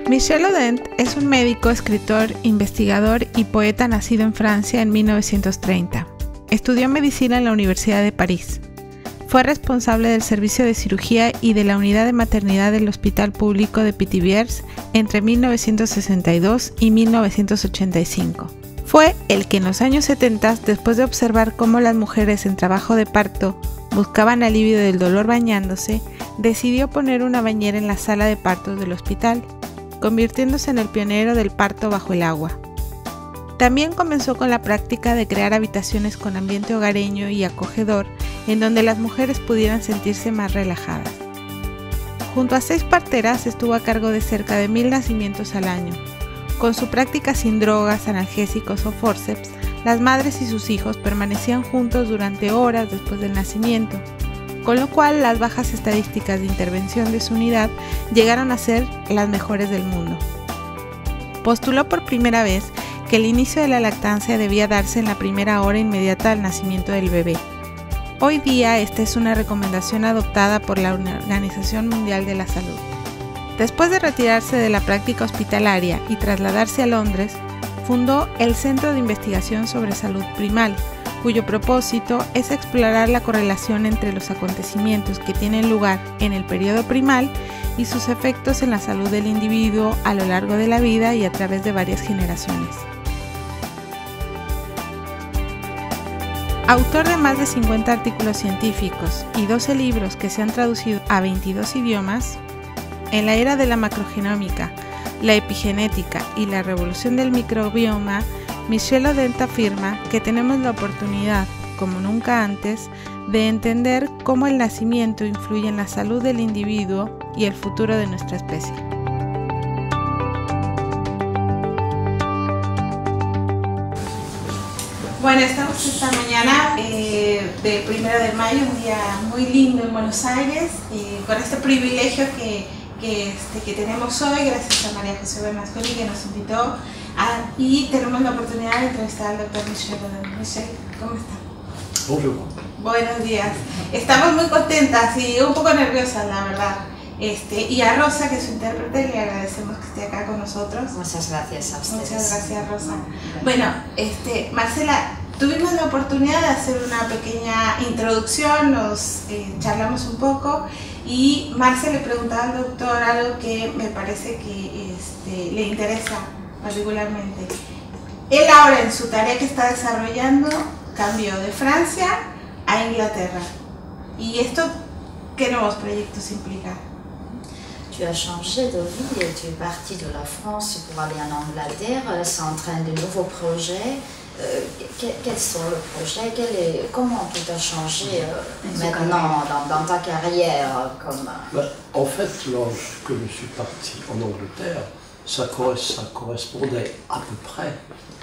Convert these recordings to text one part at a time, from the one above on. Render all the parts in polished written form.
Michel Audin es un médico, escritor, investigador y poeta nacido en Francia en 1930. Estudió medicina en la Universidad de París. Fue responsable del servicio de cirugía y de la unidad de maternidad del Hospital Público de Pithiviers entre 1962 y 1985. Fue el que en los años 70, después de observar cómo las mujeres en trabajo de parto buscaban alivio del dolor bañándose, decidió poner una bañera en la sala de partos del hospital, convirtiéndose en el pionero del parto bajo el agua. También comenzó con la práctica de crear habitaciones con ambiente hogareño y acogedor en donde las mujeres pudieran sentirse más relajadas. Junto a 6 parteras estuvo a cargo de cerca de 1000 nacimientos al año. Con su práctica sin drogas, analgésicos o forceps, las madres y sus hijos permanecían juntos durante horas después del nacimiento, con lo cual las bajas estadísticas de intervención de su unidad llegaron a ser las mejores del mundo. Postuló por primera vez que el inicio de la lactancia debía darse en la primera hora inmediata al nacimiento del bebé. Hoy día esta es una recomendación adoptada por la Organización Mundial de la Salud. Después de retirarse de la práctica hospitalaria y trasladarse a Londres, fundó el Centro de Investigación sobre Salud Primal, cuyo propósito es explorar la correlación entre los acontecimientos que tienen lugar en el periodo primal y sus efectos en la salud del individuo a lo largo de la vida y a través de varias generaciones. Autor de más de 50 artículos científicos y 12 libros que se han traducido a 22 idiomas, en la era de la macrogenómica, la epigenética y la revolución del microbioma, Michel Audin afirma que tenemos la oportunidad, como nunca antes, de entender cómo el nacimiento influye en la salud del individuo y el futuro de nuestra especie. Bueno, estamos esta mañana del 1 de mayo, un día muy lindo en Buenos Aires, con este privilegio que tenemos hoy, gracias a María José Bernasconi que nos invitó, y tenemos la oportunidad de entrevistar al doctor Michel Audin. Michel, ¿cómo está? Bonjour. Buenos días. Estamos muy contentas y un poco nerviosas, la verdad. Y a Rosa, que es su intérprete, le agradecemos que esté acá con nosotros. Muchas gracias a ustedes. Muchas gracias, Rosa. Bueno, Marcela, tuvimos la oportunidad de hacer una pequeña introducción, nos charlamos un poco y Marce le preguntaba al doctor algo que me parece que le interesa particularmente. Él ahora en su tarea que está desarrollando cambió de Francia a Inglaterra. ¿Y esto qué nuevos proyectos implica? Tu as changé de vie et tu es parti de la France pour aller en Angleterre. Ça entraîne de nouveaux projets. Quels sont les projets? Comment tu t'as changé maintenant dans ta carrière comme... En fait, lorsque je suis parti en Angleterre, ça correspondait à peu près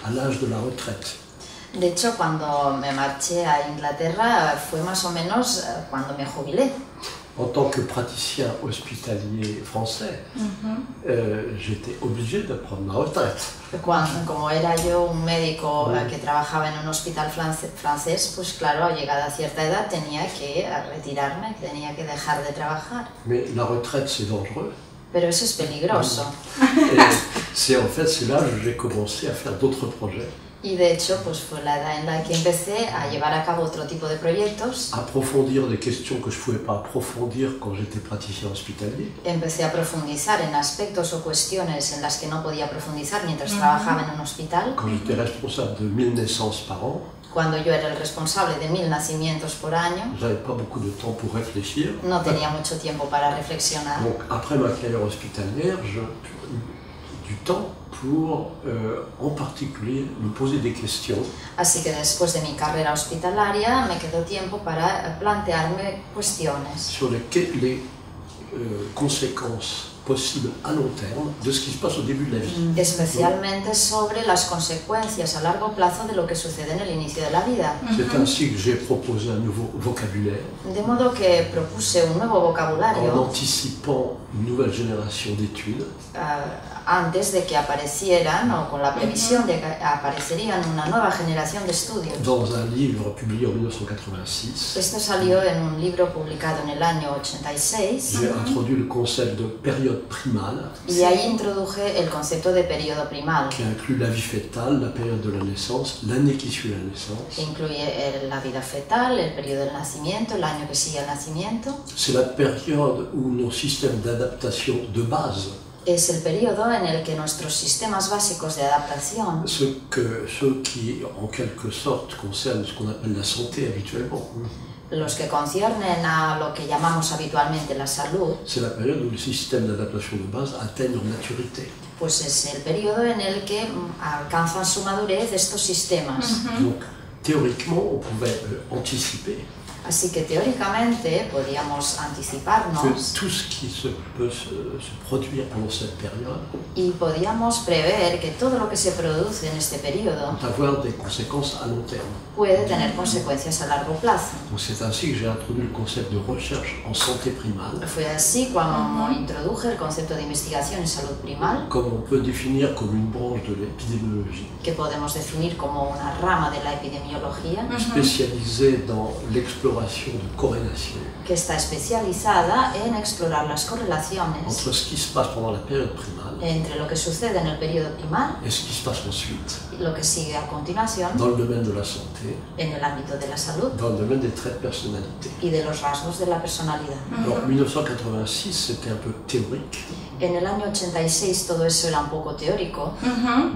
à l'âge de la retraite. De hecho, cuando me marché a Inglaterra fue más o menos cuando me jubilé. En tant que praticien hospitalier français, j'étais obligé de prendre ma retraite. Como era yo un médico que trabajaba en un hospital francés, pues claro, llegada a cierta edad tenía que retirarme, tenía que dejar de trabajar. Mais la retraite, c'est dangereux. Pero eso es peligroso. C'est là que j'ai commencé à faire d'autres projets. Y de hecho, pues fue la edad en la que empecé a llevar a cabo otro tipo de proyectos. Approfondir des questions que je ne pouvais pas approfondir quand j'étais praticien hospitalier. Empecé a profundizar en aspectos o cuestiones en las que no podía profundizar mientras trabajaba en un hospital. Quand j'étais responsable de 1000 naissances par an. Cuando yo era el responsable de 1000 nacimientos por año. J'avais pas beaucoup de temps pour réfléchir. No tenía mucho tiempo para reflexionar. Donc après ma carrière hospitalière, j'ai du temps pour, en particulier, me poser des questions. Así que después de mi carrera hospitalaria me quedó tiempo para plantearme cuestiones. Sur les conséquences posibles à long terme de ce qui se passe au début de la vie. Especialmente sobre las consecuencias a largo plazo de lo que sucede en el inicio de la vida. C'est ainsi que j'ai proposé un nouveau vocabulaire. De modo que propuse un nuevo vocabulario. En anticipant une nouvelle génération d'études. Antes de que aparecieran, o con la previsión de que aparecerían una nueva generación de estudios. Dans un livre publié en 1986. Esto salió en un libro publicado en el año 86. J'ai introduit le concept de période période primale, Y ahí introduje el concepto de periodo primal. qui inclut la vie fétale, la période de la naissance, l'année qui suit la naissance. Incluye la vida fetal, el periodo del nacimiento, el año que sigue al nacimiento. C'est la période où nos systèmes d'adaptation de base, Es el periodo en el que nuestros sistemas básicos de adaptación, ceux qui en quelque sorte concernent ce qu'on appelle la santé habituellement, los que conciernen a lo que llamamos habitualmente la salud, c'est la période où les systèmes d'adaptation de base atteignent leur maturité. pues es el periodo en el que alcanzan su madurez estos sistemas. Donc théoriquement, on pouvait anticiper Así que teóricamente podíamos que anticiparnos tout ce qui peut se produire pendant cette période y podíamos prever que todo lo que se produce en este periodo peut avoir des conséquences à long terme. puede tener consecuencias a largo plazo. Donc c'est ainsi que j'ai introduit le concept de recherche en santé primale, Fue así cuando introduje el concepto de investigación en salud primal, comme on peut définir comme une branche de l'épidémiologie, que podemos definir como una rama de la epidemiología, spécialisée dans l'exploration de corrélation que está especializada en explorar las correlaciones entre ce qui se passe pendant la période primale entre lo que sucede en el periodo primal et ce qui se passe ensuite y lo que sigue a continuación dans le domaine de la santé, en el ámbito de la salud dans le domaine des traits de personnalité. y de los rasgos de la personalidad. Alors, en 1986, c'était un peu théorique, En el año 86 todo eso era un poco teórico,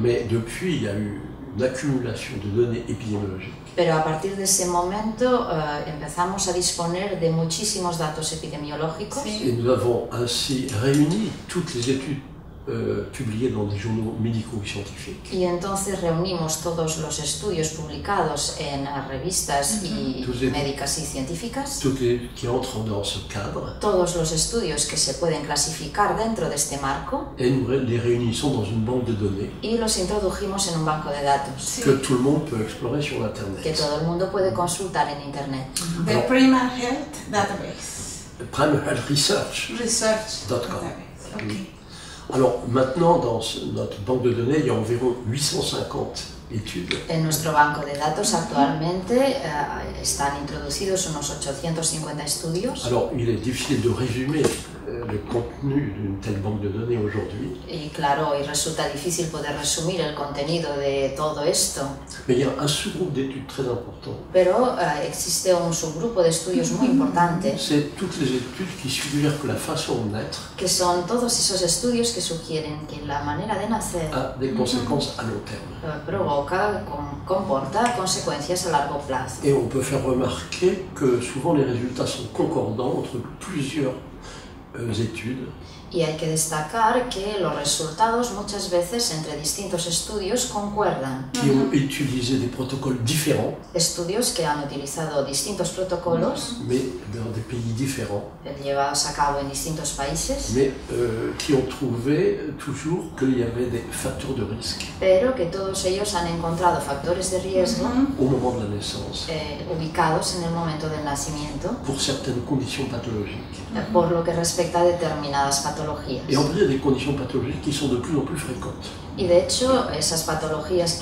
mais depuis, il y a eu une accumulation de données épidémiologiques pero a partir de ese momento empezamos a disponer de muchísimos datos epidemiológicos et nous avons ainsi réuni toutes les études publiées dans des journaux médicaux et scientifiques. y entonces reunimos todos los estudios publicados en revistas y médicas y científicas, Toutes les qui entrent dans ce cadre, todos los estudios que se pueden clasificar dentro de este marco et nous les réunissons dans une banque de données y los introdujimos en un banco de datos que tout le monde peut explorer sur que Internet. todo el mundo puede consultar en internet. The Primal Health Database. primalhealthresearch.com. Research Database. Ok. Alors maintenant, dans notre banque de données, il y a environ 850 études. En nuestro banco de datos actualmente están introducidos unos 850 estudios Alors il est difficile de résumer le contenu d'une telle banque de données aujourd'hui, y claro, y resulta difícil poder resumir el contenido de todo esto, mais il y a un sous-groupe d'études très important. pero existe un subgrupo de estudios muy importante C'est toutes les études qui suggèrent que la façon de naître que son todos esos estudios que sugieren que la manera de nacer a des conséquences à long terme. comporta consecuencias a largo plazo. Et on peut faire remarquer que souvent les résultats sont concordants entre plusieurs études. Y hay que destacar que los resultados muchas veces entre distintos estudios concuerdan. Qui ont utilisé des protocoles différents, Estudios que han utilizado distintos protocolos mais dans des pays différents, llevados a cabo en distintos países, mais qui ont trouvé toujours qu'il y avait des facteurs de risque pero que todos ellos han encontrado factores de riesgo au moment de la naissance ubicados en el momento del nacimiento pour certaines conditions pathologiques. por lo que respecta a determinadas patologías. Et en vrai, il y a des conditions pathologiques qui sont de plus en plus fréquentes. Y de hecho, esas patologías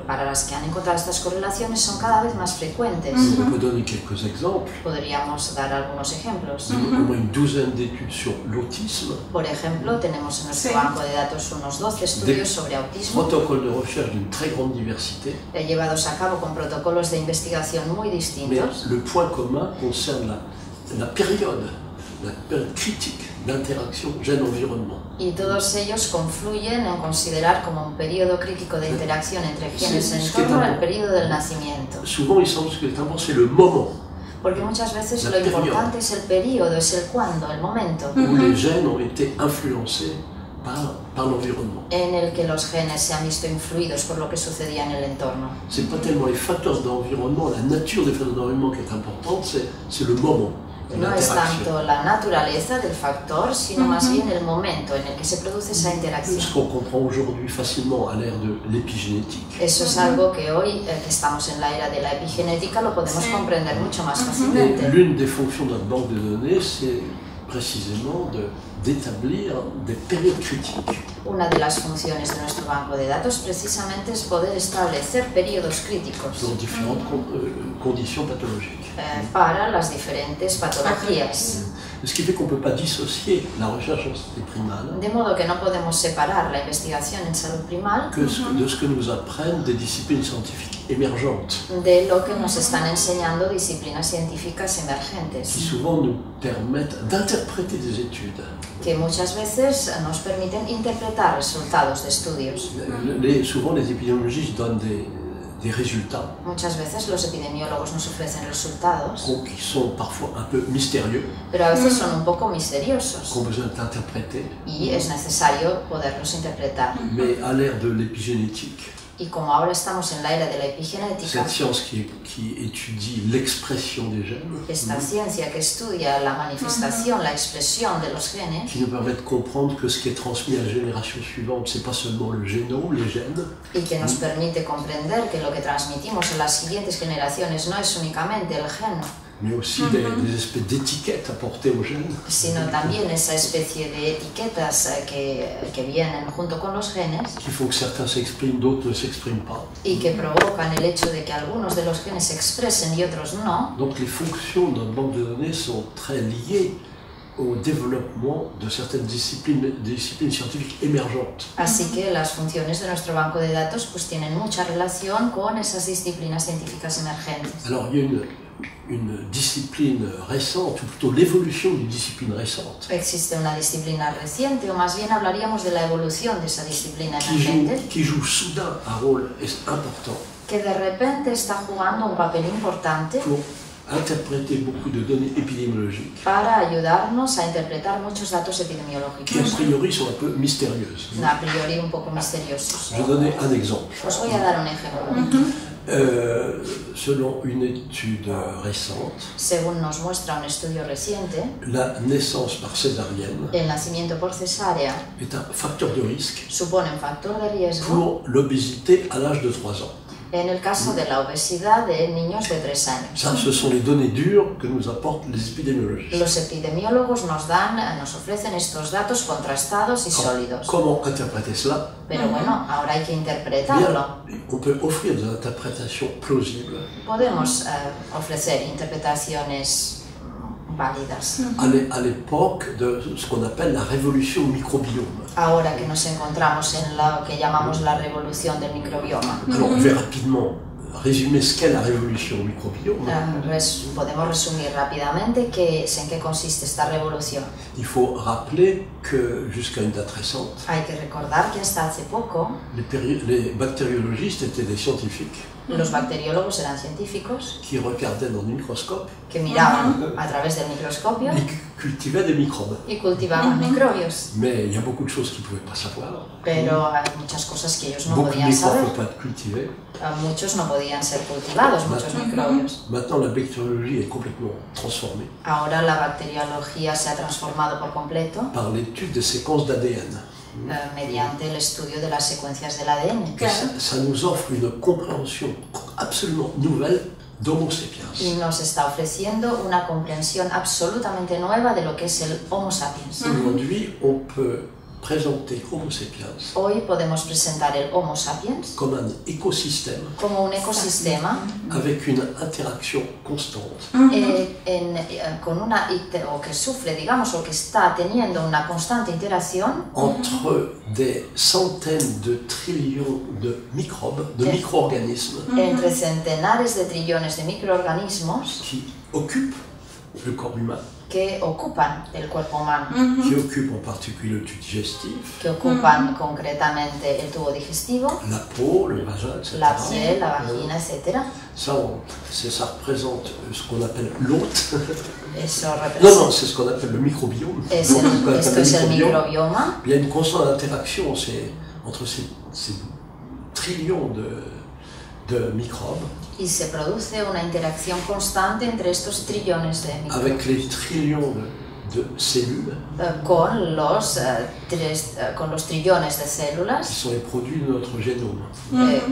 para las que han encontrado estas correlaciones son cada vez más frecuentes. On peut donner quelques exemples. Podríamos dar algunos ejemplos. Au moins une douzaine d'études sur l'autisme, Por ejemplo, tenemos en nuestro banco de datos unos 12 estudios sobre autismo, protocoles de recherche d'une très grande diversité, llevados a cabo con protocolos de investigación muy mais distintos. le point commun concerne la période critique d'interaction gène-environnement. Y todos ellos confluyen en considerar como un periodo crítico de interacción entre genes en torno al periodo del nacimiento. Souvent, il semble que c'est le moment Porque muchas veces La lo periodo. importante es el periodo, es el cuándo, el momento, où les gènes ont été influencés par l'environnement. en el que los genes se han visto influidos por lo que sucedía en el entorno. C'est pas tellement les facteurs d'environnement, la nature des facteurs d'environnement qui est importante, c'est le moment. No es tanto la naturaleza del factor, sino más bien el momento en el que se produce esa interacción. Ce qu'on comprend aujourd'hui facilement à l'ère de l'épigénétique. Eso es algo que hoy, que estamos en la era de la epigenética, lo podemos comprender mucho más Et fácilmente. l'une des fonctions de notre banque de données, c'est précisément d'établir des périodes critiques. Una de las funciones de nuestro banco de datos precisamente es poder establecer periodos críticos Dans différentes conditions pathologiques. para las diferentes patologías. Ce qui fait qu'on ne peut pas dissocier la recherche en santé primale De modo que no podemos separar la investigación en salud primal de ce que nous apprennent des disciplines scientifiques émergentes, de lo que nos están enseñando disciplinas científicas qui emergentes, souvent nous permettent d'interpréter des études. que muchas veces nos permiten interpretar resultados de estudios. Souvent, les épidémiologistes donnent des résultats Muchas veces los epidemiólogos nos ofrecen resultados, qui sont parfois un peu mystérieux, pero a veces son un poco misteriosos qu'on a besoin d'interpréter. y es necesario poderlos interpretar. Mais à l'ère de l'épigénétique, Y como ahora estamos en la era de la epigenética, cette science qui étudie l'expression des gènes, esta ciencia que estudia la manifestación, la expresión de los genes, qui nous permet de comprendre que ce qui est transmis à la génération suivante, c'est pas seulement le génome, les gènes, y que nos permite comprender que lo que transmitimos en las siguientes generaciones no es únicamente el gen, mais aussi des espèces d'étiquettes apportées aux gènes, sino también esa especie de etiquetas que vienen junto con los genes qui font que certains s'expriment, d'autres ne s'expriment pas. y que provocan el hecho de que algunos de los genes se expresen y otros no. Donc les fonctions de notre banque de données sont très liées au développement de certaines disciplines scientifiques émergentes. Así que las funciones de nuestro banco de datos pues tienen mucha relación con esas disciplinas científicas emergentes. Alors il y a une discipline récente, ou plutôt l'évolution d'une discipline récente, Existe una disciplina reciente, o más bien hablaríamos de la evolución de esa disciplina emergente, qui joue soudain un rôle important que de repente está jugando un papel importante pour interpréter beaucoup de données épidémiologiques para ayudarnos a interpretar muchos datos qui a epidemiológicos, priori sont un peu mystérieuses. a priori un poco misteriosos. Je vais donner un exemple. Os voy a dar un ejemplo. Selon une étude récente, Según nos muestra un estudio reciente, la naissance par césarienne el nacimiento por cesárea est un facteur de risque supone un factor de riesgo pour l'obésité à l'âge de 3 ans. en el caso de la obesidad de niños de 3 años. Ça, ce sont les données dures que nous apportent les épidémiologistes. Los epidemiólogos nos ofrecen estos datos contrastados y sólidos. Comment interpréter cela? Pero bueno, ahora hay que interpretarlo. Bien, on peut offrir des interprétations plausibles. Podemos ofrecer interpretaciones válidas. À l'époque de ce qu'on appelle la révolution microbiome. Ahora que nos encontramos en lo que llamamos la revolución del microbioma. Alors, on va rapidement résumer ce qu'est la révolution microbiome. Podemos resumir rápidamente en qué consiste esta revolución. Il faut rappeler que jusqu'à une date récente, Hay que recordar que hasta hace poco les bactériologistes étaient des scientifiques los bacteriólogos eran científicos qui regardaient dans le microscope que miraban a través del microscopio et cultivaient des microbes. y cultivaban microbios. Mais il y a beaucoup de choses qu'ils ne pouvaient pas savoir. Pero hay muchas cosas que ellos no Beaucoup de podían microbes saber. ne peuvent pas être cultivés. Muchos no podían ser cultivados, muchos microbios. Maintenant, la bactériologie est complètement transformée Ahora la bacteriología se ha transformado por completo par l'étude des séquences d'ADN. mediante el estudio de las secuencias del ADN. Et ça nous offre une compréhension absolument nouvelle d'Homo sapiens. Y nos está ofreciendo una comprensión absolutamente nueva de lo que es el Homo sapiens. Aujourd'hui, on peut présenter Homo sapiens Hoy podemos presentar el Homo sapiens comme un écosystème como un ecosistema avec une interaction constante o que sufre, digamos, o que está teniendo una constante interacción entre des centaines de trillions de microbes, de micro-organismes entre centenares de trillones de microorganismos qui occupent le corps humain, que ocupan el cuerpo humano, qui occupent en particulier le tube digestif, que ocupan concretamente el tubo digestivo, la peau, le vagin, etc. la piel, la vagina, etc. Ça, ça représente ce qu'on appelle l'hôte. Eso Non, c'est ce qu'on appelle le microbiome. esto es el microbioma. Il y a une constante interaction entre ces trillions de microbes Y se produce una interacción constante entre estos trillones de microbios. avec les trillions de cellules con los trillones de qui células sont les produits de notre génome.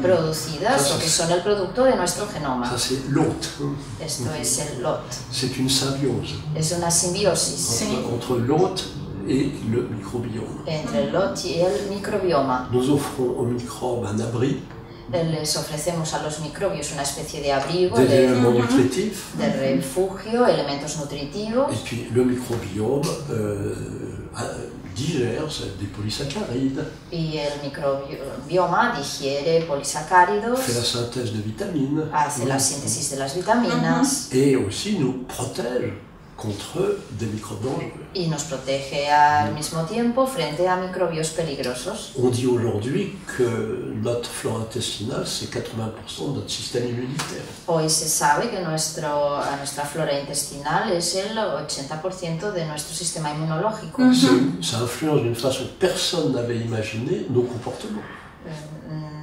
Producidas o que son el producto de nuestro genoma. Ça, c'est l'hôte. Esto es el lot. C'est une symbiose Es una simbiosis entre l'hôte et le microbiome. entre el lot y el microbioma. Nous offrons aux microbes un abri, Les ofrecemos a los microbios una especie de abrigo, des éléments nutritifs, de refugio, elementos nutritivos. et puis le microbiome digère des polysaccharides, Y el microbioma digiere polisacáridos, fait la synthèse de vitamines, hace la síntesis de las vitaminas et aussi nous protège contre des microbes dangereux. y nos protege al mismo tiempo frente a microbios peligrosos. On dit aujourd'hui que notre flore intestinale, c'est 80% de notre système immunitaire. Hoy se sabe que nuestra flora intestinal es el 80% de nuestro sistema inmunológico. Ça influence d'une façon que personne n'avait imaginé nos comportements.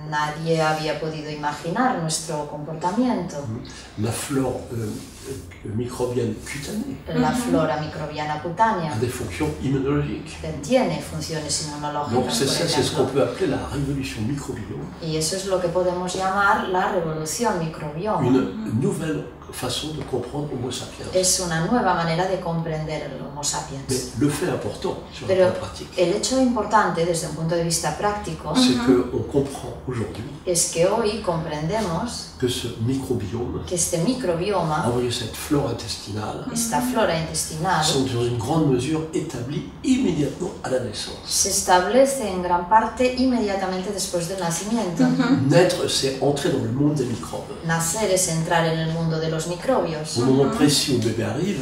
Nadie había podido imaginar nuestro comportamiento. La flore microbienne cutanée La flora microbiana cutánea a des fonctions immunologiques. tiene funciones Donc inmunológicas, c'est por ça, c'est ce qu'on ejemplo. peut appeler la révolution microbiome. Y eso es lo que podemos llamar la revolución microbioma. Une nouvelle façon de comprendre Homo sapiens. Es una nueva manera de comprender el Homo sapiens. Mais le fait important sur le Pero plan pratique, el hecho importante desde un punto de vista práctico c'est qu'on comprend aujourd'hui es que hoy comprendemos que ce microbiome, que este microbioma, envoyé cette flore intestinale, esta flora intestinal, sont dans une grande mesure établis immédiatement à la naissance. se establece en gran parte inmediatamente después del nacimiento. Naître, c'est entrer dans le monde des microbes. Nacer es entrar en el mundo de los microbios, Au moment précis où le bébé arrive,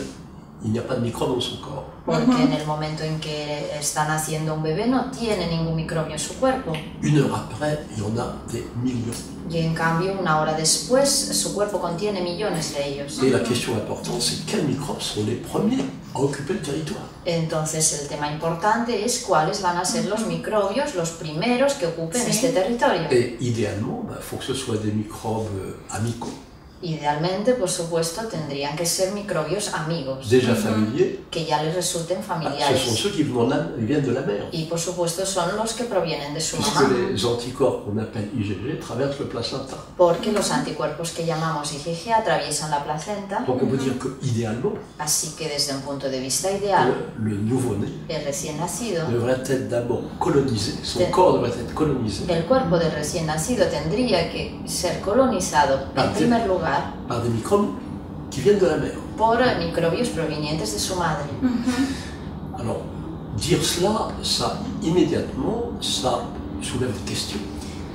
il n'y a pas de microbes dans son corps. porque en el momento en que está naciendo un bebé no tiene ningún microbio en su cuerpo. Une heure après, il y en a des millions. Y en cambio, una hora después, su cuerpo contiene millones de ellos. Et la question importante, c'est quels microbes sont les premiers à occuper le territoire. Entonces, el tema importante es cuáles van a ser los microbios, los primeros que ocupen Sí. este territorio. Et idéalement, il faut que ce soit des microbes amicaux, Idealmente, por supuesto, tendrían que ser microbios amigos, déjà familiers. que ya les resulten Ce sont familiares. ceux qui viennent de la mer. Y por supuesto son los que provienen de su Puisque mamá, les anticorps qu'on appelle IgG traversent le placenta. porque los anticuerpos que llamamos IgG atraviesan la placenta, Donc on peut dire que idéalement, así que desde un punto de vista ideal, le nouveau-né el recién nacido, devrait être d'abord colonisé, son Sí. corps devrait être colonisé el cuerpo del recién nacido tendría que ser colonizado en primer lugar par des microbes qui viennent de la mer. por microbios provenientes de su madre. Alors, dire cela, ça immédiatement, ça soulève des questions.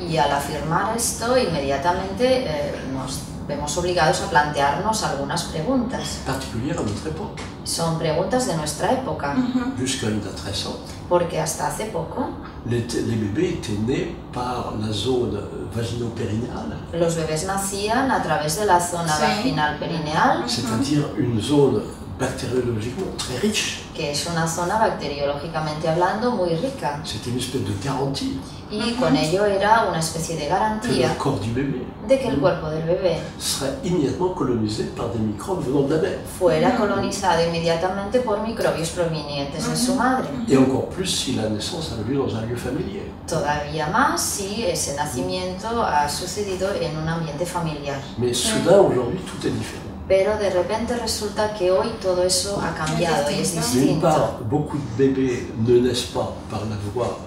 Y al afirmar esto, inmediatamente nos vemos obligados a plantearnos algunas preguntas. Particulières à notre époque. Son preguntas de nuestra época, Jusqu'à une date récente, porque hasta hace poco les bébés étaient nés par la zone vaginopérinéale, los bebés nacían a través de la zona Sí. vaginal perineal, c'est-à-dire une zone bactériologiquement très riche. que es una zona bacteriológicamente hablando muy rica. C'était une espèce de garantie Y con ello era una especie de que garantía le corps du bébé de que el cuerpo del bebé serait immédiatement colonisé par des microbes venant de la mer. fuera colonizado inmediatamente por microbios provenientes de su madre. Et encore plus si la naissance a lieu dans un lieu familier. Todavía más si ese nacimiento ha sucedido en un ambiente familiar. Mais soudain, aujourd'hui, tout est différent. Pero de repente resulta que hoy todo eso ha cambiado y es D'une distinto. part, beaucoup de bébés ne naissent pas par la voie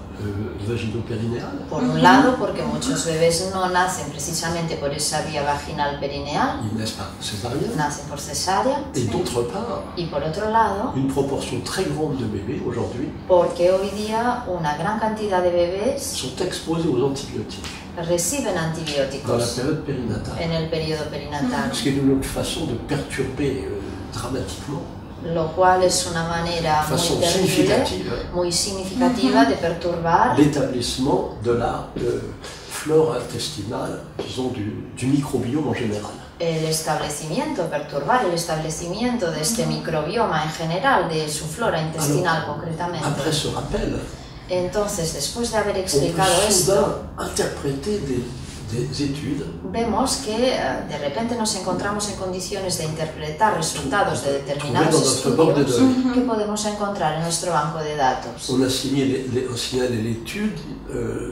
vaginopérinéale. Por un lado, porque muchos bebés no nacen precisamente por esa vía vaginal perineal, Ils naissent par césarienne. nacen por cesárea. Et d'autre part, Y por otro lado, une proportion très grande de bébés aujourd'hui porque hoy día una gran cantidad de bebés sont exposés aux antibiotiques reciben dans la antibióticos période périnatale. en el periodo perinatal, Ce qui est une autre façon de perturber dramatiquement, lo cual es una manera de façon muy terrible, muy significativa de perturbar l'établissement de la flore intestinale, disons du microbiome en général. el establecimiento, perturbar el establecimiento de este microbioma en general, de su flora intestinal concretamente. Après ce rappel, Entonces, después de haber on explicado peut esto, soudain interpréter des études vemos que de repente nos encontramos en condiciones de interpretar resultados de determinados trouvées dans notre banque de estudios données. que podemos encontrar en nuestro banco de datos. On a signalé l'étude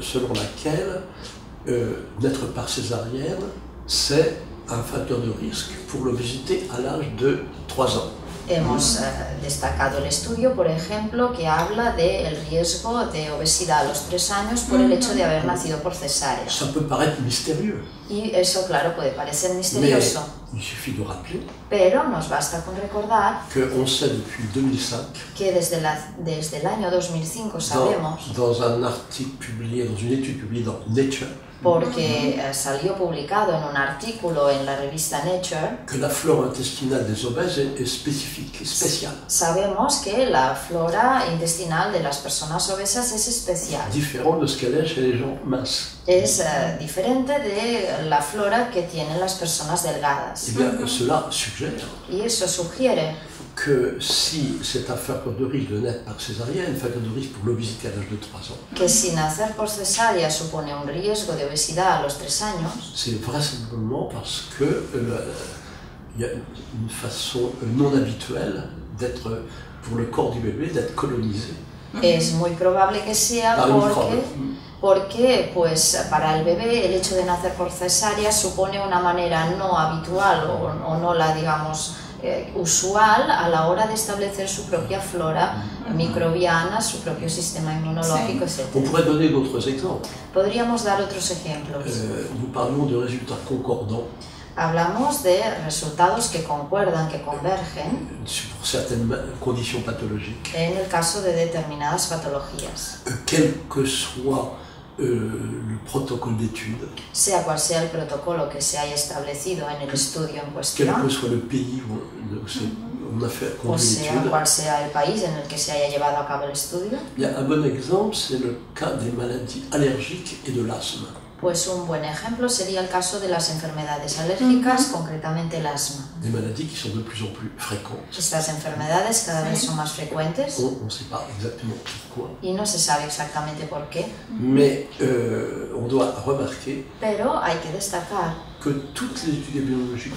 selon laquelle naître par césarienne, c'est un facteur de risque pour l'obésité à l'âge de 3 ans. Hemos destacado el estudio, por ejemplo, que habla del riesgo de obesidad a los 3 años por el hecho de haber nacido por cesárea. Ça peut paraître mystérieux, Y eso, claro, puede parecer mais misterioso, il suffit de rappeler pero nos basta con recordar qu'on sait depuis 2005, que desde el año 2005 sabemos, dans un article publié, dans une étude publiée dans Nature, porque salió publicado en un artículo en la revista Nature, que la flore intestinale des obèses est spécifique, spéciale, sabemos que la flora intestinal de las personas obesas es especial. différente de ce qu'elle est chez les gens minces. Es diferente de la flora que tienen las personas delgadas. Eh bien, cela suggère Y eso sugiere que si c'est un facteur de risque de naître par césarienne, facteur de risque pour l'obésité à l'âge de 3 ans, que si nacer por cesárea supone un riesgo de obesidad a los 3 años, c'est vraisemblablement parce que il y a une façon non habituelle d'être, pour le corps du bébé, d'être colonisé es muy probable que sea par un microbe. porque pues, para el bebé el hecho de nacer por cesárea supone una manera no habitual o no la, digamos, usual a la hora de establecer su propia flora microbiana, su propio sistema inmunológico, etc. On pourrait donner d'autres exemples. Podríamos dar otros ejemplos. Nous parlions de résultats concordants Hablamos de resultados que concuerdan, que convergen pour certaines conditions pathologiques. en el caso de determinadas patologías. Quel que soit le protocole d'étude, Sea cual sea el protocolo que se haya establecido en el estudio en quel cuestión, que soit le pays où on a fait o conduit sea l'étude, cual sea el país en el que se haya llevado a cabo el estudio, il y a un bon exemple, c'est le cas des maladies allergiques et de l'asthme. pues un buen ejemplo sería el caso de las enfermedades alérgicas, concretamente el asma. Des maladies qui sont de plus en plus fréquentes. Estas enfermedades cada vez son más frecuentes On ne sait pas exactement pourquoi, y no se sabe exactamente por qué, mais on doit remarquer pero hay que destacar que toutes les études épidémiologiques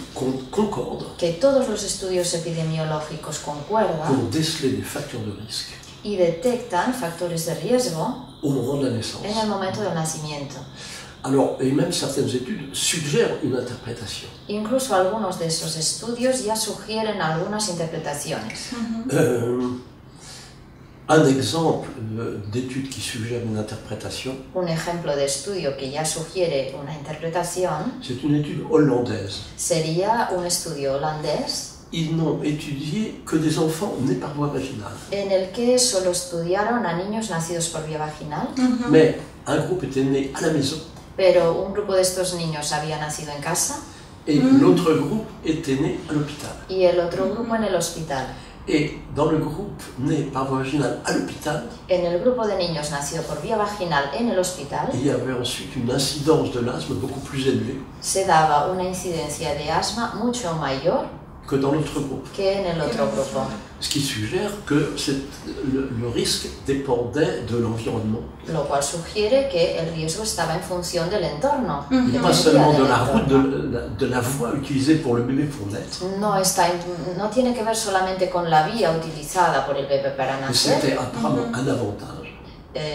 concordent que todos los estudios epidemiológicos concuerdan pour déceler des facteurs de risque y detectan factores de riesgo au moment de la naissance. en el momento del nacimiento. Alors, et même certaines études suggèrent une interprétation. Incluso algunos de esos estudios ya sugieren algunas interpretaciones. Un exemple d'étude qui suggère une interprétation, Un ejemplo de estudio que ya sugiere una interpretación c'est une étude hollandaise. sería un estudio holandés Ils n'ont étudié que des enfants nés par voie vaginale. en el que solo estudiaron a niños nacidos por vía vaginal, Mais un groupe était né à la maison pero un grupo de estos niños había nacido en casa et l'autre groupe était né à l'hôpital. y el otro grupo en el hospital. Et dans le groupe né par voie vaginale à l'hôpital, En el grupo de niños nacido por vía vaginal en el hospital il y avait ensuite une incidence de l'asthme beaucoup plus élevée se daba una incidencia de asma mucho mayor que dans l'autre groupe. que en el otro grupo, Ce qui suggère que le risque dépendait de l'environnement. lo cual sugiere que el riesgo estaba en función del entorno. Et pas dependía seulement de del la route, entorno. de la voie utilisée pour le bébé pour naître, No tiene que ver solamente con la vía utilizada por el bebé para mais c'était nacer, apparemment un avantage.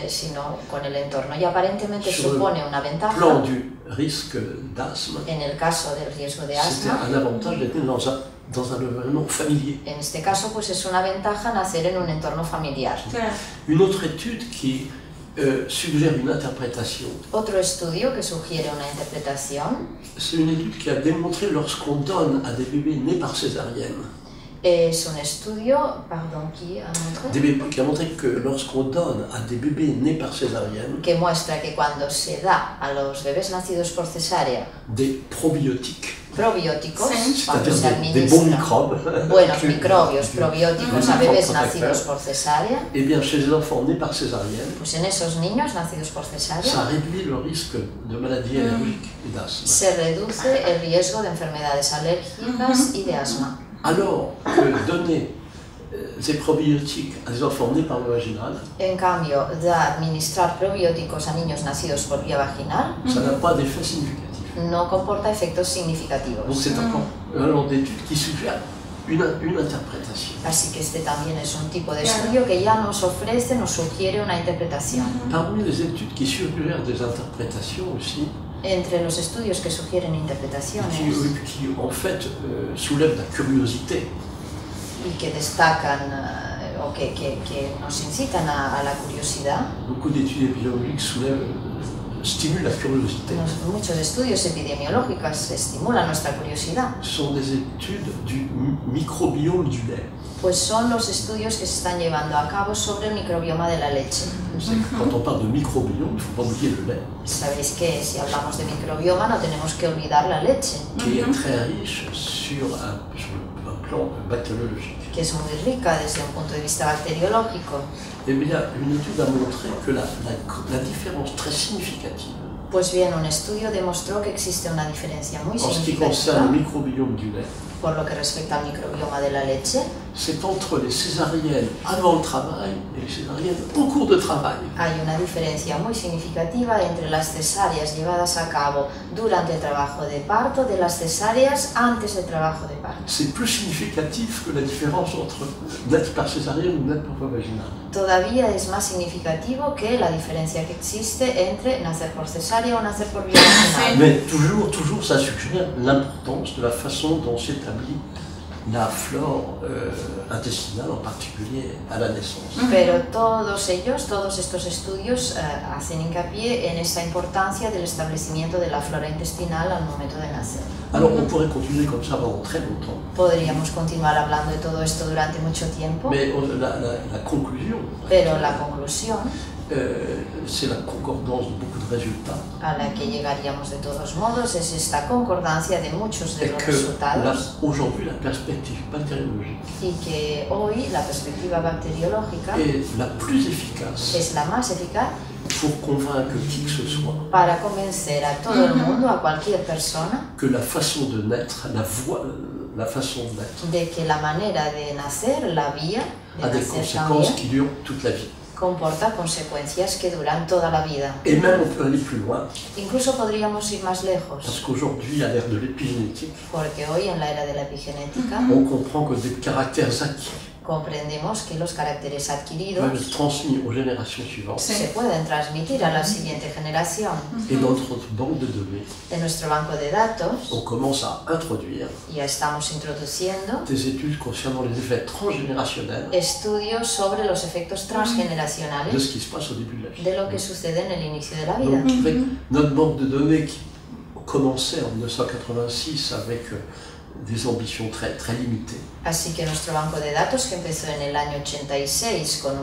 sino con el entorno. Y aparentemente Sur supone una le ventaja. plan du risque d'asthme, En el caso del riesgo de c'était asma, un avantage d'être dans un environnement familier. en este caso pues es una ventaja nacer en un entorno familiar. Une autre étude qui suggère une interprétation, Otro estudio que sugiere una interpretación c'est une étude qui a démontré lorsqu'on donne à des bébés nés par césarienne, es un estudio, pardon, qui a montré, qui a montré que lorsqu'on donne à des bébés nés par césarienne que muestra que cuando se da a los bebés nacidos por cesárea des probiotiques, probióticos, cuando se c'est-à-dire des bons administran microbes, buenos microbios probióticos a bebés Protecteurs. nacidos por cesárea, eh bien chez les enfants nés par césarienne, pues en esos niños nacidos por ça cesárea réduit le risque de maladies allergiques et d'asthme. se reduce el riesgo de enfermedades alérgicas y de asma. Alors que donner ces probiotiques à des enfants nés par voie vaginale, En cambio, administrar probióticos a niños nacidos por vía vaginal ça n'a pas d'effet significatif. no comporta efectos Donc significativos. c'est encore un genre d'étude qui suggère une interprétation. Así que este también es un tipo de estudio que ya nos ofrece, nos sugiere una interpretación. Parmi les études qui suggèrent des interprétations aussi, Entre los estudios que sugieren interpretaciones qui en fait soulèvent la curiosité, y que destacan o que nos incitan a la curiosidad. Beaucoup d'études épidémiologiques stimulent la curiosité. Muchos estudios epidemiológicos estimulan nuestra curiosidad. Ce sont des études du microbiome du lait. Pues son los estudios que se están llevando a cabo sobre el microbioma de la leche. Quand on parle de microbiome, il ne faut pas oublier le lait. Sabéis que si hablamos de microbioma no tenemos que olvidar la leche, Qui est très riche sur un plan bactériologique. que es muy rica desde un punto de vista bacteriológico. Eh bien, une étude a montré que la différence très significative Pues bien, un estudio demostró que existe una diferencia muy en ce qui significativa concerne le microbiome du lait, por lo que respecta al microbioma de la leche. c'est entre les césariennes avant le travail et les césariennes au cours de travail. Hay una diferencia muy significativa entre las cesáreas llevadas a cabo durante el trabajo de parto de las cesáreas antes del trabajo de parto. C'est plus significatif que la différence entre naître par césarienne ou naître par voie vaginale. Todavía es más significativo que la diferencia que existe entre nacer por cesárea o nacer por vía vaginal. Mais toujours, ça suggère l'importance de la façon dont s'établit la flore intestinale, en particulier à la naissance. Pero todos estos estudios hacen hincapié en esta importancia del establecimiento de la flora intestinal al momento de nacer. Alors on pourrait continuer comme ça pendant très longtemps, Podríamos continuar hablando de todo esto durante mucho tiempo, mais la conclusion, pero la conclusión c'est la concordance de beaucoup de résultats a la que llegaríamos de todos modos es esta concordancia de muchos de et los que resultados aujourd'hui la perspective bactériologique y que hoy la perspectiva bacteriológica est la plus efficace es la más eficaz pour convaincre qui que ce soit para convencer a todo el mundo, a cualquier persona, que la façon de naître, la façon de naître de que la manera de nacer, la vía a de des nacer conséquences también, qui durent toute la vie. comporta consecuencias que duran toda la vida. Et même on peut aller plus loin, Incluso podríamos ir más parce lejos, qu'aujourd'hui, à l'ère de l'épigénétique, porque hoy en la era de la epigenética on comprend que des caractères acquis comprendemos que los caracteres peuvent adquiridos être transmis aux générations suivantes. se pueden transmitir a la siguiente generación. Et dans notre banque de données, En nuestro banco de datos on commence à introduire ya estamos introduciendo des études concernant les effets transgénérationnels estudios sobre los efectos de transgeneracionales ce qui se passe au début de la vie. de lo que sucede en el inicio de la vida. Donc, avec notre banque de données qui commençait en 1986 avec des ambitions très limitées, Así que nuestro banco de datos, que empezó en el año 86 con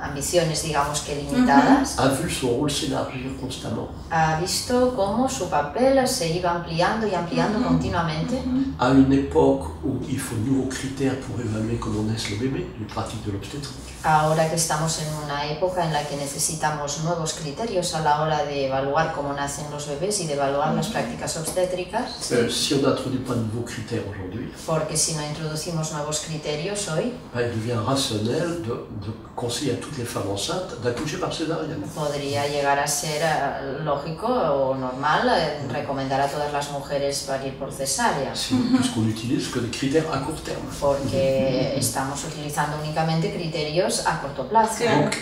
ambiciones, digamos que limitadas, a vu son rôle s'élargir constamment. ha visto cómo su papel se iba ampliando y ampliando continuamente. À une époque où il faut de nouveaux critères pour évaluer comment naissent le bébé, les pratiques de l'obstétrique. Ahora que estamos en una época en la que necesitamos nuevos criterios a la hora de evaluar cómo nacen los bebés y de evaluar las prácticas obstétricas, Si on n'introduit pas de nouveaux critères aujourd'hui, porque si no introducimos nuevos criterios hoy, il devient rationnel de conseiller à toutes les femmes enceintes d'accoucher par césarienne. podría llegar a ser lógico o normal recomendar a todas las mujeres parir por cesárea, Puisqu'on n'utilise que des critères à court terme. porque estamos utilizando únicamente criterios a corto plazo. Donc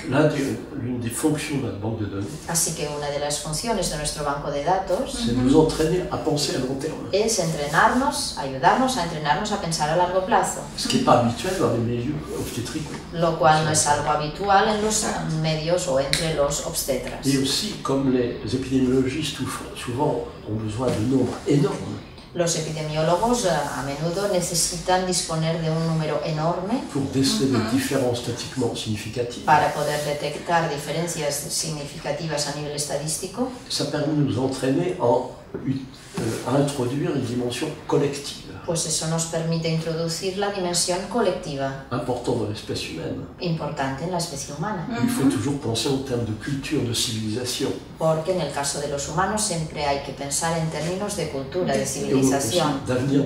l'une des fonctions de notre banque de données, Así que una de las funciones de nuestro banco de datos c'est de nous entraîner à penser à long terme. es entrenarnos, ayudarnos a entrenarnos a pensar a largo plazo, Ce qui n'est pas habituel dans les milieux obstétriques. lo cual no es algo habitual en los medios o entre los obstetras. Et aussi, comme les épidémiologistes souvent ont besoin de nombres énormes Los epidemiólogos a menudo necesitan disponer de un número enorme pour déceler des différences statistiquement significatives, para poder detectar diferencias significativas a nivel estadístico. ça permet de nous entraîner à introduire une dimension collective Pues eso nos permite introducir la dimensión colectiva, importante dans l'espèce humaine. importante en la especie humana, Il faut toujours penser en termes de culture, de civilisation. porque en el caso de los humanos siempre hay que pensar en términos de cultura, de Et aussi civilización, d'avenir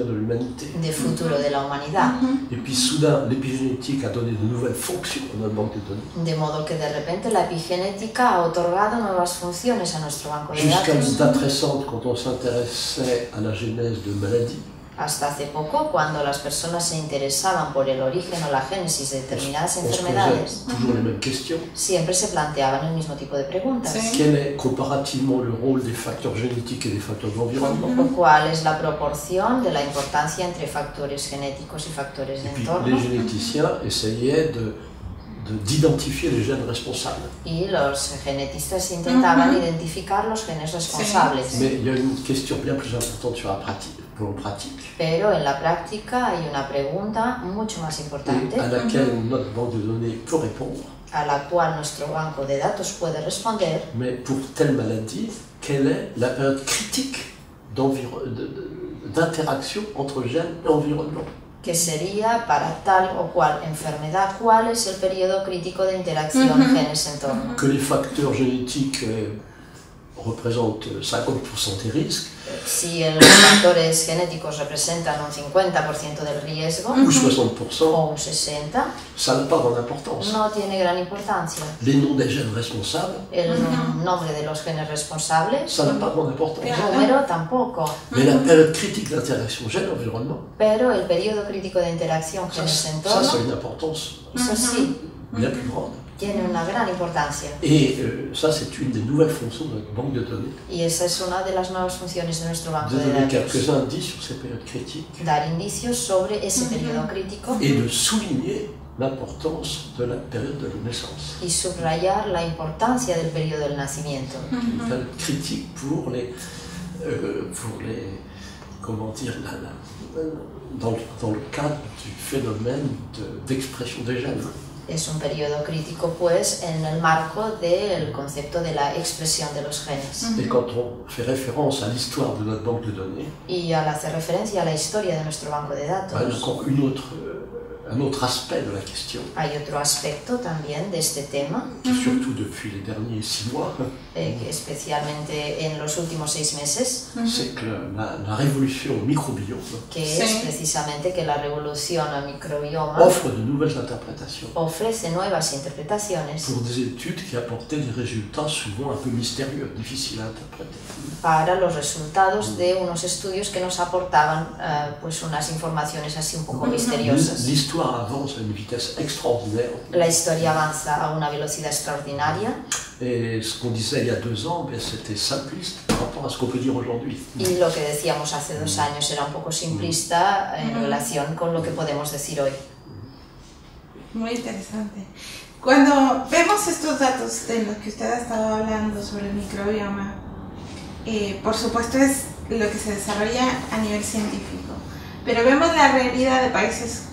de l'humanité. de futuro de la humanidad. Et puis soudain, l'épigénétique a donné de nouvelles fonctions à notre banque de données. De modo que de repente la epigenética ha otorgado nuevas funciones a nuestro banco de Jusqu'à une datos. date récente, quand on s'intéressait à la genèse de maladies, Hasta hace poco, cuando las personas se interesaban por el origen o la génesis de determinadas enfermedades, toujours les mêmes questions. siempre se planteaban el mismo tipo de preguntas. Quel est comparativement le rôle des facteurs génétiques et des facteurs d'environnement? ¿Cuál es la proporción de la importancia entre factores genéticos y factores de Et puis entorno? les généticiens essayaient d'identifier les gènes responsables. Y los genetistas intentaban identificar los genes responsables. Mais il y a une question bien plus importante sur la pratique, Pero en la práctica hay una pregunta mucho más importante et à laquelle notre banque de données peut répondre. a la cual nuestro banco de datos puede responder. Mais pour telle maladie, quelle est la période critique d'interaction entre gènes et environnement? Que sería para tal o cual enfermedad, cuál es el periodo crítico de interacción genes-entorno. Que les facteurs génétiques représentent 50% des risques, Si los factores genéticos representan un 50% del riesgo ou 60%, o un 60%, ça n'a pas grande importance. no tiene gran importancia. Les noms des gènes responsables, El nombre de los genes responsables, ça n'a pas grande importance. el número tampoco. Mais la période critique d'interaction gène-environnement, Pero el periodo crítico de interacción ça genes-entorno, c'est une importance eso sí, bien plus grande. tiene una gran importancia. Et ça, c'est une des nouvelles fonctions de notre banque de données. Y esa es una de las nuevas funciones de nuestro banco De de donner datos. quelques indices sur ces périodes critiques Dar indicios sobre ese periodo crítico et de souligner l'importance de la période de la naissance. y subrayar la importancia del periodo del nacimiento. Une période critique pour les comment dire, dans le cadre du phénomène d'expression des gènes. Es un periodo crítico, pues, en el marco del concepto de la expresión de los genes. Et quand on fait référence à l'histoire de notre banque de données, Y al hacer referencia a la historia de nuestro banco de il y a datos, encore un autre aspect de la question, hay otro aspecto también de este tema, surtout depuis les derniers 6 mois, que especialmente en los últimos 6 meses, c'est que la révolution au microbiome que es precisamente que la revolución al microbioma offre de nouvelles interprétations ofrece nuevas interpretaciones pour des études qui apportaient des résultats souvent un peu mystérieux, difficiles à interpréter. para los resultados de unos estudios que nos aportaban pues unas informaciones así un poco misteriosas. L'histoire avance à une vitesse extraordinaire. La historia avanza a una velocidad extraordinaria Et ce qu'on disait il y a 2 ans, c'était simpliste par rapport à ce qu'on peut dire aujourd'hui. y lo que decíamos hace 2 años era un poco simplista en relación con lo que podemos decir hoy. Muy interesante. Cuando vemos estos datos de los que usted ha estado hablando sobre el microbioma, por supuesto es lo que se desarrolla a nivel científico, pero vemos la realidad de países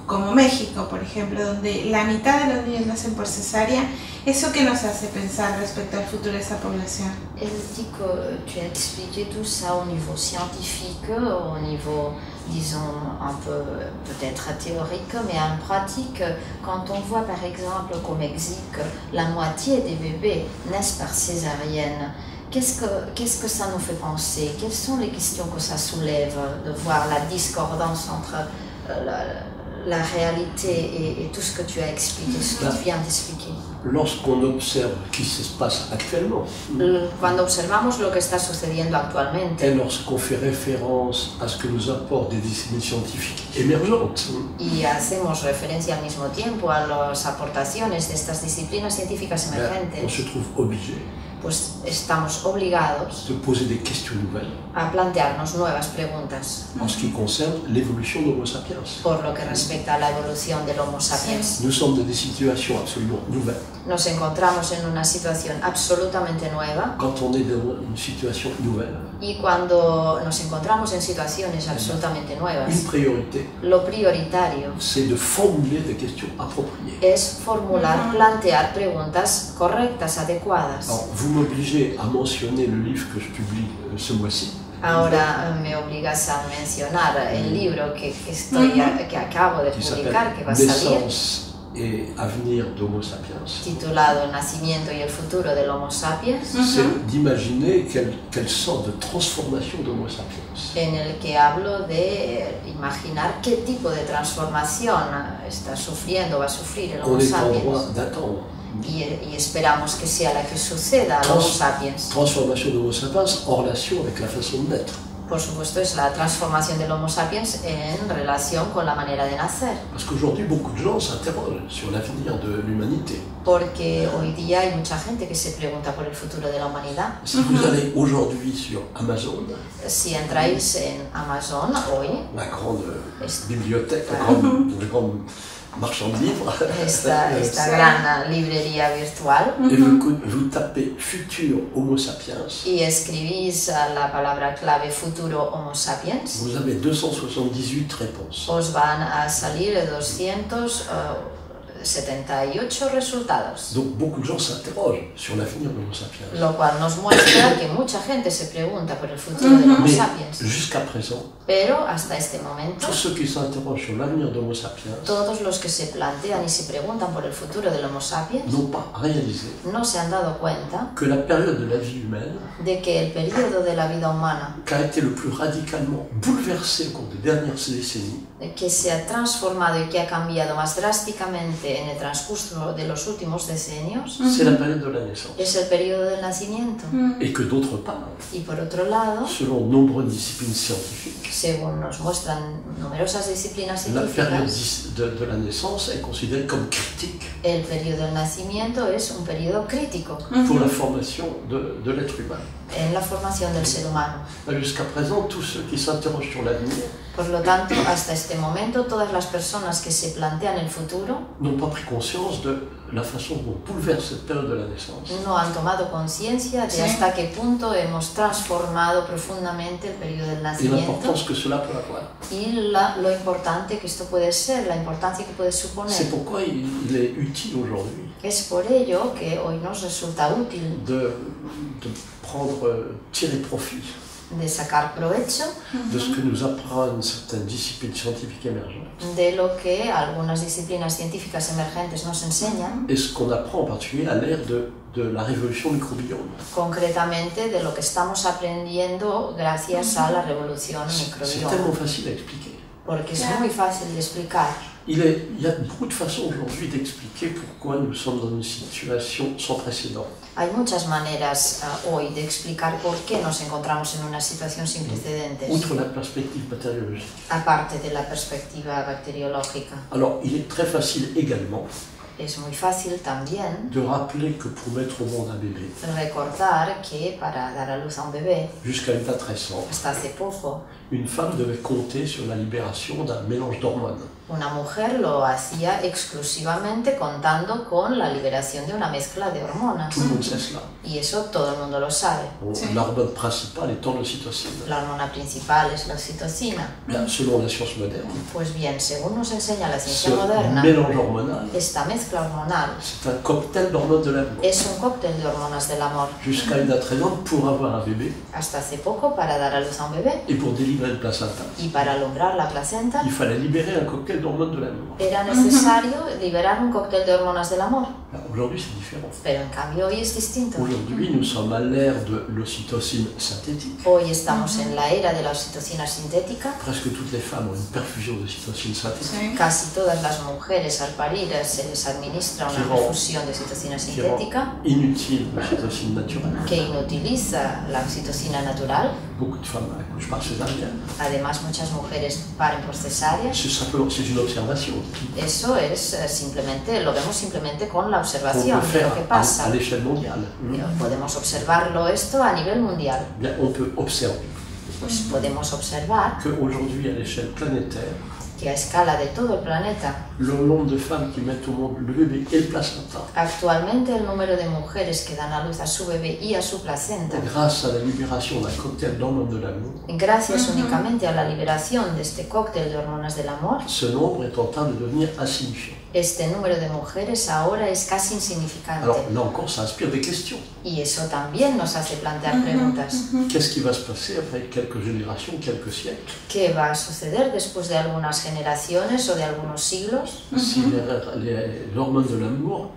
como México, por ejemplo, donde la mitad de los niños nacen por cesárea. ¿Eso qué nos hace pensar respecto al futuro de esa población? Elle dit que tu as expliqué tout ça au niveau scientifique, au niveau, disons, un peu peut-être théorique, mais en pratique, quand on voit par exemple qu'au Mexique, la moitié des bébés naissent par césarienne, qu'est-ce que ça nous fait penser? Quelles sont les questions que ça soulève de voir la discordance entre la réalité et tout ce que tu as expliqué, ce que tu viens d'expliquer? Lorsqu'on observe ce qui se passe actuellement, Cuando observamos lo que está sucediendo actualmente et lorsqu'on fait référence à ce que nous apportent des disciplines scientifiques émergentes, y hacemos referencia al mismo tiempo a las aportaciones de estas disciplinas científicas on emergentes, se trouve obligé pues estamos obligados de poser des questions nouvelles a plantearnos nuevas preguntas en ce qui concerne l'évolution de l'Homo sapiens. por lo que respecta a la evolución del Homo sapiens. Nous sommes dans des situations absolument nouvelles. Nos encontramos en una situación absolutamente nueva Quand on est dans une situation nouvelle, y cuando nos encontramos en situaciones absolutamente nuevas, une priorité, lo prioritario c'est de formuler des questions appropriées. es formular, plantear preguntas correctas, adecuadas. Alors, vous m'obligez à mentionner le livre que je publie ce mois-ci, Ahora me obligas a mencionar el libro que acabo de qui publicar, que va a s'appelle salir, Naissance et avenir d'Homo sapiens. titulado Nacimiento y el futuro del Homo sapiens, C'est d'imaginer quelle sorte de transformation d'Homo sapiens. en el que hablo de imaginar qué tipo de transformación está sufriendo, va a sufrir el On Homo est en sapiens. droit d'attendre. Y esperamos que sea la que suceda al Homo sapiens. Transformation d'Homo sapiens en relation avec la façon de naître. Por supuesto, es la transformación del Homo sapiens en relación con la manera de nacer. Parce qu'aujourd'hui, beaucoup de gens s'interrogent sur l'avenir de l'humanité. Porque hoy día hay mucha gente que se pregunta por el futuro de la humanidad. Si vous allez aujourd'hui sur Amazon, Si entráis en Amazon hoy, la grande Es- bibliothèque, Voilà. le grand marchand de livres, esta gran librería virtual, et vous tapez futur Homo sapiens, y escribís la palabra clave futuro Homo sapiens, vous avez 278 réponses. os van a salir 278 resultados. Donc beaucoup de gens s'interrogent sur l'avenir de Homo sapiens. Lo cual nos muestra que mucha gente se pregunta por el futuro del Homo Mais sapiens. jusqu'à présent, Pero hasta este momento, tous ceux qui s'interrogent sur l'avenir de Homo sapiens todos los que se plantean y se preguntan por el futuro del Homo sapiens n'ont pas réalisé no se han dado cuenta que la période de la vie humaine de que el periodo de la vida humana qui a été le plus radicalement bouleversé au cours des dernières décennies, que se ha transformado y que ha cambiado más drásticamente en el transcurso de los últimos decenios c'est la période de la naissance. es el periodo del nacimiento. Et que d'autre part, Y por otro lado, selon de nombreuses disciplines scientifiques, según nos muestran numerosas disciplinas la période científicas, de la naissance est considérée comme critique el periodo del nacimiento es un periodo crítico pour la formation de l'être humain. en la formación del ser humano. Jusqu'à présent, tous ceux qui s'interrogent sur l'avenir Por lo tanto, hasta este momento, todas las personas que se plantean el futuro n'ont pas pris conscience de la façon dont bouleverse cette période de la naissance no han tomado conciencia de hasta qué punto hemos transformado profundamente el periodo del et nacimiento l'importance que cela peut avoir. y lo importante que esto puede ser, la importancia que puede suponer. C'est pourquoi il est utile aujourd'hui Es por ello que hoy nos resulta útil de prendre, tirer profit de sacar provecho de ce que nous apprennent certaines disciplines scientifiques émergentes de lo que algunas disciplinas científicas emergentes nos enseñan, et ce qu'on apprend en particulier à l'ère de la révolution microbiome. concretamente de lo que estamos aprendiendo gracias a la revolución C'est microbioma, tellement facile à expliquer. porque es muy fácil de explicar. Il y a beaucoup de façons aujourd'hui d'expliquer pourquoi nous sommes dans une situation sans précédent. Hay muchas maneras hoy de explicar por qué nos encontramos en una situación sin precedentes, Outre la perspective bactériologique. aparte de la perspectiva bacteriológica. Alors, il est très facile également Es muy fácil también de rappeler que pour mettre au monde un bébé, recordar que para dar a luz a un bebé, jusqu'à une date récente, hasta hace poco, une femme devait compter sur la libération d'un mélange d'hormones. una mujer lo hacía exclusivamente contando con la liberación de una mezcla de hormonas. Tout le monde sait cela. Y eso todo el mundo lo sabe. L'hormone principale étant l'ocytocine. La hormona principal es la oxitocina. Bien, selon la science moderne, Pues bien, según nos enseña la ce ciencia moderna, mélange hormonal, esta mezcla hormonal c'est un cocktail d'hormones de l'amour. es un cóctel de hormonas del amor. Jusqu'à une date récente, pour avoir un bébé Hasta hace poco, para dar a luz a un bebé et pour délivrer le placenta, y para alumbrar la placenta, il fallait libérer un cocktail d'hormones de l'amour. era necesario liberar un cóctel de hormonas del amor. Aujourd'hui, c'est différent. Pero en cambio hoy es distinto. Aujourd'hui, nous sommes à l'ère de l'ocytocine synthétique. Hoy estamos en la era de la oxitocina sintética. Presque toutes les femmes ont une perfusion d'ocytocine synthétique Casi todas las mujeres al parir se les administra una refusión de oxitocina qui rend sintética inutile l'ocytocine naturelle. que inutiliza la oxitocina natural. Beaucoup de femmes accouchent par césarienne. Además, muchas mujeres paren por cesárea. C'est une observation Eso es simplemente, lo vemos simplemente con la qu'on observación peut de faire lo que à pasa. l'échelle mondiale. Podemos observarlo esto a nivel mundial. Bien, on peut observer Pues podemos observar qu'aujourd'hui, à l'échelle planétaire, que a escala de todo el planeta, le nombre de femmes qui mettent au monde le bébé et le placenta, actualmente el número de mujeres que dan a luz a su bebé y a su placenta, grâce à la libération d'un cocktail d'hormones de l'amour, gracias únicamente a la liberación de este cóctel de hormonas del amor, ce nombre est en train de devenir insignifiant. este número de mujeres ahora es casi insignificante. Alors là encore, ça inspire des questions. Y eso también nos hace plantear preguntas. Qu'est-ce qui va se passer après quelques générations, quelques siècles, ¿Qué va a suceder después de algunas generaciones o de algunos siglos si l'hormone de l'amour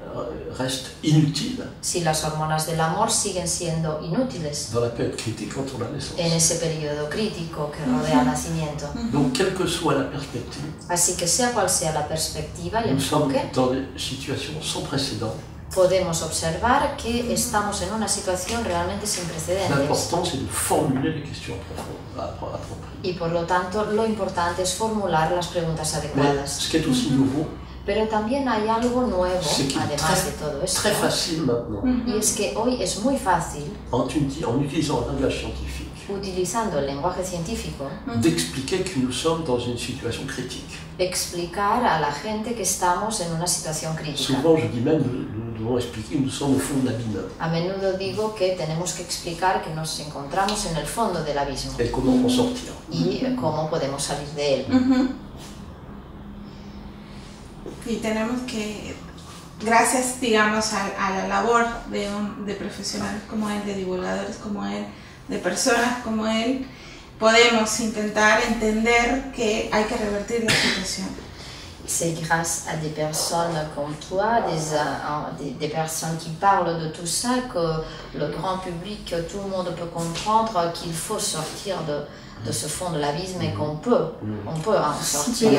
reste inutile si las hormonas del amor siguen siendo inútiles dans la période critique entre la naissance? en ese periodo crítico que rodea el nacimiento? Donc, quelle que soit la perspective, Así que sea cual sea la perspectiva y el nous sommes enfoque, dans des situations sans précédent podemos observar que estamos en una situación realmente sin precedentes. L'important, c'est de formuler les questions appropriées. Y por lo tanto, lo importante es formular las preguntas Mais adecuadas. ce qui est aussi nouveau, Pero también hay algo nuevo, c'est qu'il est además de todo esto, très facile maintenant, y es que hoy es muy fácil, en utilisant un langage scientifique, utilizando el lenguaje científico, d'expliquer que nous sommes dans une situation critique. explicar a la gente que estamos en una situación crítica. Souvent, je dis même, nous devons expliquer que nous sommes au fond de l'abîme. A menudo digo que tenemos que explicar que nos encontramos en el fondo del abismo Et comment en sortir. y cómo podemos salir de él. Y tenemos que, gracias, digamos, a la labor de profesionales como él, de divulgadores como él, de personas como él, podemos intentar entender que hay que revertir la situación. C'est grâce à des personnes comme toi, des personnes qui parlent de tout ça, que le grand public, que tout le monde peut comprendre qu'il faut sortir de ce fond de l'abisme et qu'on peut en sortir.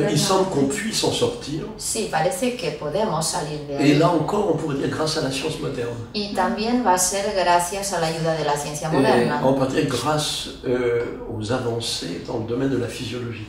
Il semble qu'on puisse en sortir. Sí, parece que podemos salir de Et ahí. là encore, on pourrait dire grâce à la science moderne. Y también va a ser gracias a la ayuda de la ciencia Et moderna. en particulier grâce aux avancées dans le domaine de la physiologie.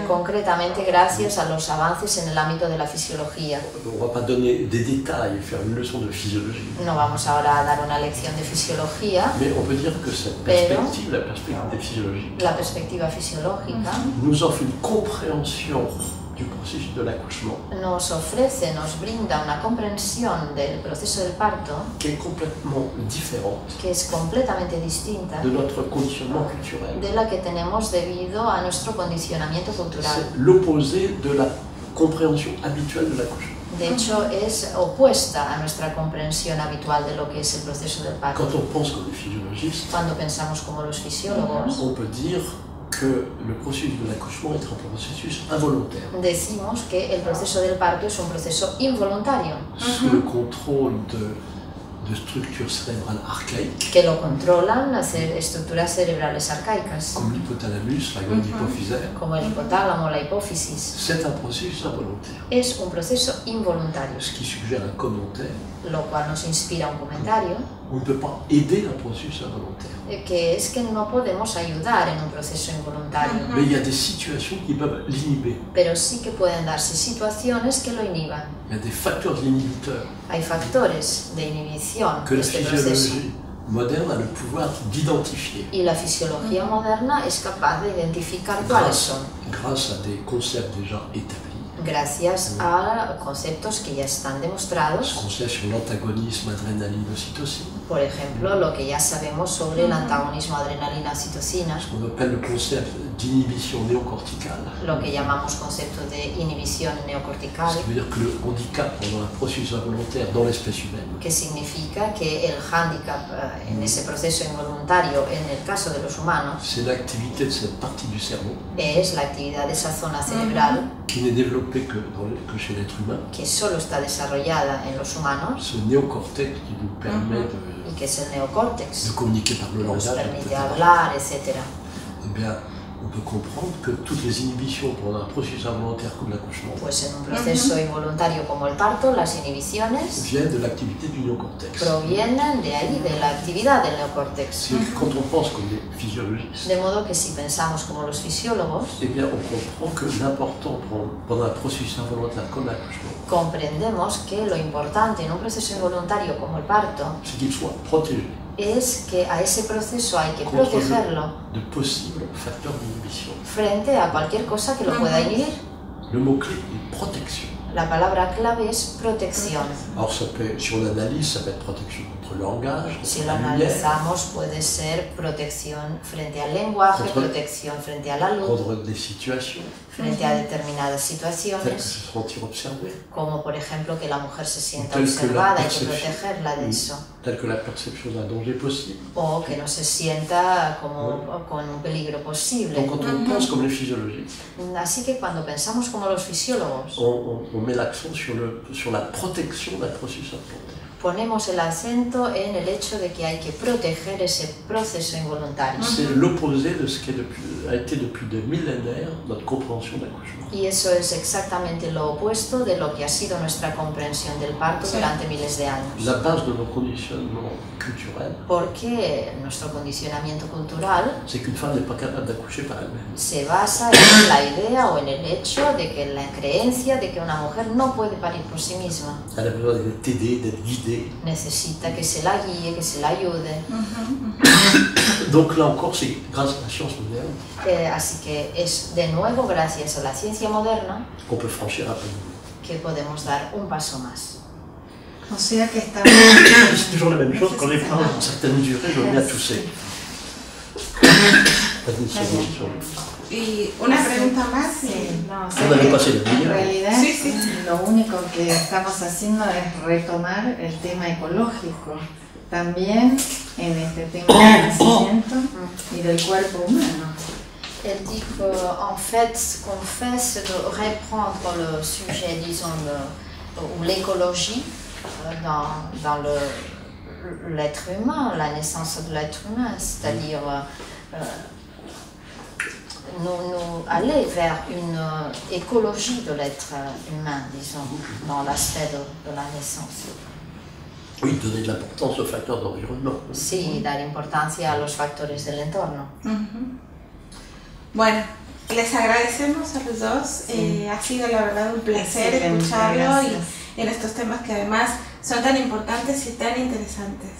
Concretamente gracias a los avances en el ámbito de la fisiología. On ne va pas donner des détails, faire une leçon de physiologie. No vamos ahora a dar una lección de fisiología, Mais on peut dire que cette perspective, la perspective des physiologiques, la perspectiva fisiológica nous offre une compréhension du processus de l'accouchement nos ofrece, nos brinda una comprensión del proceso del parto qui est complètement différente que es completamente distinta de notre conditionnement culturel. de la que tenemos debido a nuestro condicionamiento cultural. C'est l'opposé de la compréhension habituelle de l'accouchement. De hecho, es opuesta a nuestra comprensión habitual de lo que es el proceso del parto. Quand on pense comme les physiologistes, Cuando pensamos como los fisiólogos, on peut dire que le processus de l'accouchement est un processus involontaire, decimos que el proceso del parto es un proceso involuntario, sous le contrôle de structures cérébrales archaïques, que lo controlan estructuras cerebrales arcaicas, comme l'hypothalamus, la glande hypophysaire. como el hipotálamo, la hipófisis. C'est un processus involontaire, Es un proceso involuntario, ce qui suggère un commentaire. lo cual nos inspira un comentario, On ne peut pas aider un processus involontaire. que es que no podemos ayudar en un proceso involuntario, Mais il y a des situations qui peuvent l'inhiber. pero sí que pueden darse situaciones que lo inhiban. Il y a des facteurs inhibiteurs Hay factores de inhibición que de la este proceso physiologie moderne a le pouvoir d'identifier y la fisiología moderna es capaz de identificar cuáles son, grâce à des concepts déjà établis. gracias a conceptos que ya están demostrados, Ce qu'on sait sur l'antagonisme adrénaline-ocytocine, por ejemplo, lo que ya sabemos sobre el antagonismo adrenalina-citocina, ce qu'on appelle le concept d'inhibition néocorticale, lo que llamamos concepto de inhibición neocortical, ce qui veut dire que le handicap pendant un processus involontaire dans l'espèce humaine, que significa que el hándicap en ese proceso involuntario en el caso de los humanos c'est l'activité de cette partie du cerveau es la actividad de esa zona cerebral qui n'est développée que chez l'être humain, que solo está desarrollada en los humanos ce néocortex qui nous permet y que es el neocórtex, de communiquer par le que nos langage, permite etc. hablar, etc. Eh bien, on peut comprendre que toutes les inhibitions pendant un processus involontaire comme l'accouchement Pues en un proceso involuntario como el parto, las inhibiciones viennent de l'activité du néocortex. provienen de ahí, de la actividad del neocórtex. C'est que quand on pense comme les physiologistes, De modo que si pensamos como los fisiólogos, eh bien, on comprend que l'important pendant un processus involontaire comme l'accouchement, comprendemos que lo importante en un proceso involuntario como el parto c'est qu'il soit protégé es que a ese proceso hay que contre protegerlo de possibles facteurs d'inhibition. frente a cualquier cosa que lo pueda inhibir. Le mot-clé est protection. La palabra clave es protección. Alors, ça peut, si on l'analyse, ça peut être protection contre le langage, Si contre lo la lumière, analizamos, puede ser protección frente al lenguaje, protección frente a la luz, contre des situations frente a determinadas telles que situaciones, se sentir observé, como por ejemplo que la mujer se sienta Tel que la observada, hay que percepción. protegerla de eso, telle que la perception d'un danger possible. o que no se sienta como con un peligro posible. Donc, quand on pense comme les physiologistes, Así que cuando pensamos como los fisiólogos, on met l'accent sur la protection d'un processus involontaire. ponemos el acento en el hecho de que hay que proteger ese proceso involuntario. C'est l'opposé de ce qui a été depuis des millénaires notre compréhension d'accouchement. Y eso es exactamente lo opuesto de lo que ha sido nuestra comprensión del parto durante miles de años. La base de nos conditionnements culturels, Porque nuestro condicionamiento cultural c'est qu'une femme n'est pas capable d'accoucher par elle-même. se basa en la idea o en el hecho de que la creencia de que una mujer no puede parir por sí misma. Elle a besoin d'être aidée, d'être guidée. Necesita que se la guíe, que se la ayude. Donc là encore, c'est grâce à la science moderne Así que es de nuevo gracias a la ciencia moderna qu'on peut franchir un peu. que podemos dar un paso más. O sea que estamos... C'est toujours la même chose, quand les femmes ont une certaine durée, je mets à tousser. Y una pregunta más. No, o On sea avait que passé la en nuit. realidad Sí, sí. lo único que estamos haciendo es retomar el tema ecológico, también en este tema del nacimiento y del cuerpo humano. Elle dit qu'en fait, ce qu'on fait, c'est de reprendre le sujet, disons, ou l'écologie dans l'être humain, la naissance de l'être humain, c'est-à-dire nous aller vers une écologie de l'être humain, disons, dans l'aspect de la naissance. Oui, donner de l'importance aux facteurs d'environnement. Sí, dar importancia a los factores del entorno. Bueno, les agradecemos a los dos. Ha sido la verdad un placer Excelente, escucharlo gracias. y en estos temas que además son tan importantes y tan interesantes.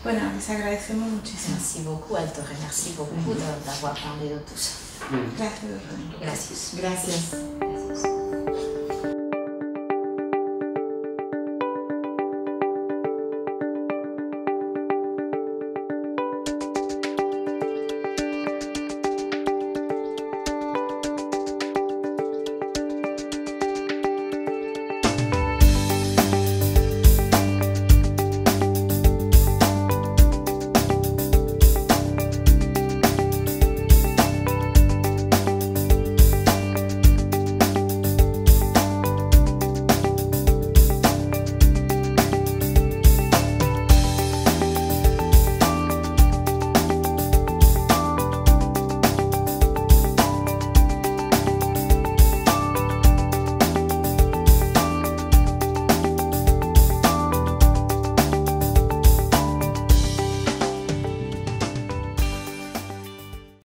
Bueno, les agradecemos muchísimo. Merci beaucoup, elle te remercie beaucoup d'avoir parlé de tout ça. Gracias. Gracias. Gracias. Gracias.